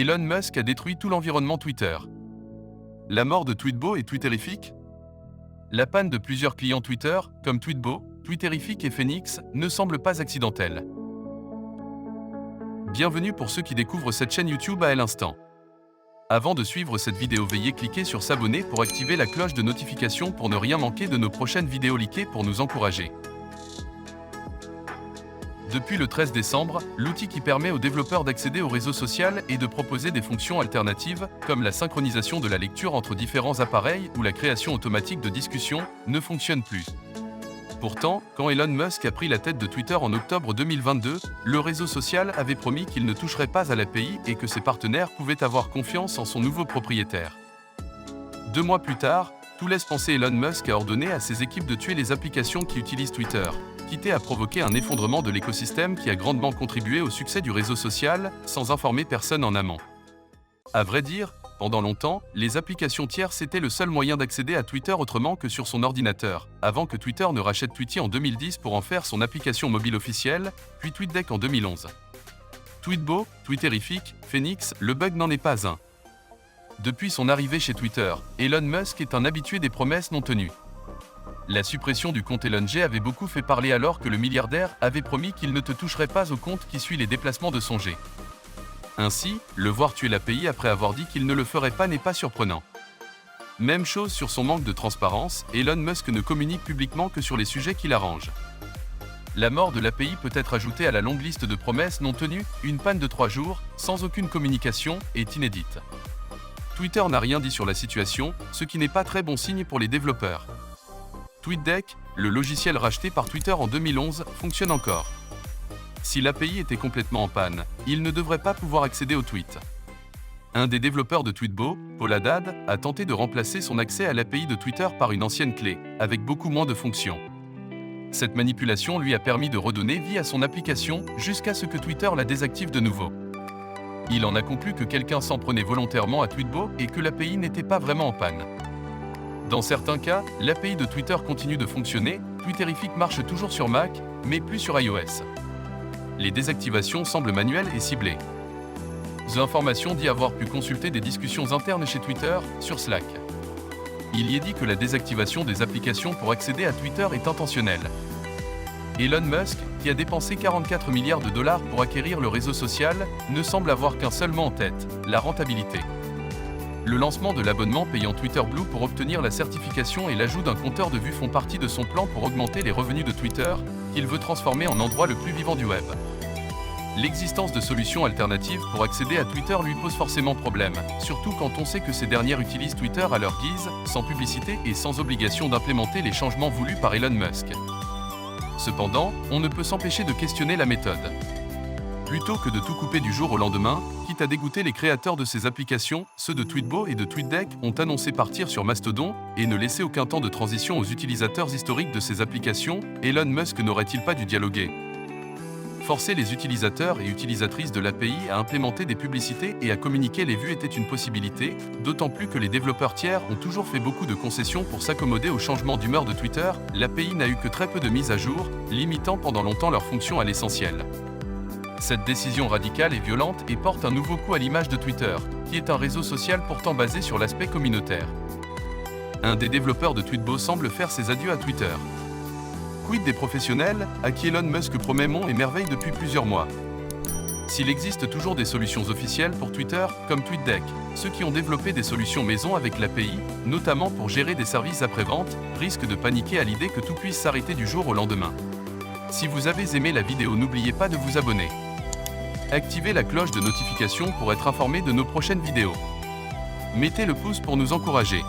Elon Musk a détruit tout l'environnement Twitter. La mort de Tweetbot est Twitterific? La panne de plusieurs clients Twitter, comme Tweetbot, Twitterific et Phoenix, ne semble pas accidentelle. Bienvenue pour ceux qui découvrent cette chaîne YouTube à l'instant. Avant de suivre cette vidéo, veuillez cliquer sur s'abonner pour activer la cloche de notification pour ne rien manquer de nos prochaines vidéos leakées pour nous encourager. Depuis le 13 décembre, l'outil qui permet aux développeurs d'accéder au réseau social et de proposer des fonctions alternatives, comme la synchronisation de la lecture entre différents appareils ou la création automatique de discussions, ne fonctionne plus. Pourtant, quand Elon Musk a pris la tête de Twitter en octobre 2022, le réseau social avait promis qu'il ne toucherait pas à l'API et que ses partenaires pouvaient avoir confiance en son nouveau propriétaire. 2 mois plus tard, tout laisse penser Elon Musk a ordonné à ses équipes de tuer les applications qui utilisent Twitter, quitte à provoquer un effondrement de l'écosystème qui a grandement contribué au succès du réseau social, sans informer personne en amont. À vrai dire, pendant longtemps, les applications tierces étaient le seul moyen d'accéder à Twitter autrement que sur son ordinateur, avant que Twitter ne rachète Tweety en 2010 pour en faire son application mobile officielle, puis TweetDeck en 2011. Tweetbot, Twitterific, Phoenix, le bug n'en est pas un. Depuis son arrivée chez Twitter, Elon Musk est un habitué des promesses non tenues. La suppression du compte Elon G avait beaucoup fait parler alors que le milliardaire avait promis qu'il ne te toucherait pas au compte qui suit les déplacements de son G. Ainsi, le voir tuer l'API après avoir dit qu'il ne le ferait pas n'est pas surprenant. Même chose sur son manque de transparence, Elon Musk ne communique publiquement que sur les sujets qui l'arrangent. La mort de l'API peut être ajoutée à la longue liste de promesses non tenues, une panne de 3 jours, sans aucune communication, est inédite. Twitter n'a rien dit sur la situation, ce qui n'est pas très bon signe pour les développeurs. TweetDeck, le logiciel racheté par Twitter en 2011, fonctionne encore. Si l'API était complètement en panne, il ne devrait pas pouvoir accéder aux tweets. Un des développeurs de Tweetbot, Paul Haddad, a tenté de remplacer son accès à l'API de Twitter par une ancienne clé, avec beaucoup moins de fonctions. Cette manipulation lui a permis de redonner vie à son application jusqu'à ce que Twitter la désactive de nouveau. Il en a conclu que quelqu'un s'en prenait volontairement à Tweetbot et que l'API n'était pas vraiment en panne. Dans certains cas, l'API de Twitter continue de fonctionner, Twitterific marche toujours sur Mac, mais plus sur iOS. Les désactivations semblent manuelles et ciblées. The Information dit avoir pu consulter des discussions internes chez Twitter, sur Slack. Il y est dit que la désactivation des applications pour accéder à Twitter est intentionnelle. Elon Musk, qui a dépensé 44 milliards de dollars pour acquérir le réseau social, ne semble avoir qu'un seul mot en tête, la rentabilité. Le lancement de l'abonnement payant Twitter Blue pour obtenir la certification et l'ajout d'un compteur de vues font partie de son plan pour augmenter les revenus de Twitter, qu'il veut transformer en endroit le plus vivant du web. L'existence de solutions alternatives pour accéder à Twitter lui pose forcément problème, surtout quand on sait que ces dernières utilisent Twitter à leur guise, sans publicité et sans obligation d'implémenter les changements voulus par Elon Musk. Cependant, on ne peut s'empêcher de questionner la méthode. Plutôt que de tout couper du jour au lendemain, quitte à dégoûter les créateurs de ces applications, ceux de Tweetbot et de TweetDeck ont annoncé partir sur Mastodon et ne laisser aucun temps de transition aux utilisateurs historiques de ces applications, Elon Musk n'aurait-il pas dû dialoguer? Forcer les utilisateurs et utilisatrices de l'API à implémenter des publicités et à communiquer les vues était une possibilité, d'autant plus que les développeurs tiers ont toujours fait beaucoup de concessions pour s'accommoder au changement d'humeur de Twitter, l'API n'a eu que très peu de mises à jour, limitant pendant longtemps leur fonction à l'essentiel. Cette décision radicale est violente et porte un nouveau coup à l'image de Twitter, qui est un réseau social pourtant basé sur l'aspect communautaire. Un des développeurs de Tweetbot semble faire ses adieux à Twitter. Quid des professionnels, à qui Elon Musk promet monts et merveilles depuis plusieurs mois? S'il existe toujours des solutions officielles pour Twitter, comme TweetDeck, ceux qui ont développé des solutions maison avec l'API, notamment pour gérer des services après-vente, risquent de paniquer à l'idée que tout puisse s'arrêter du jour au lendemain. Si vous avez aimé la vidéo, n'oubliez pas de vous abonner. Activez la cloche de notification pour être informé de nos prochaines vidéos. Mettez le pouce pour nous encourager.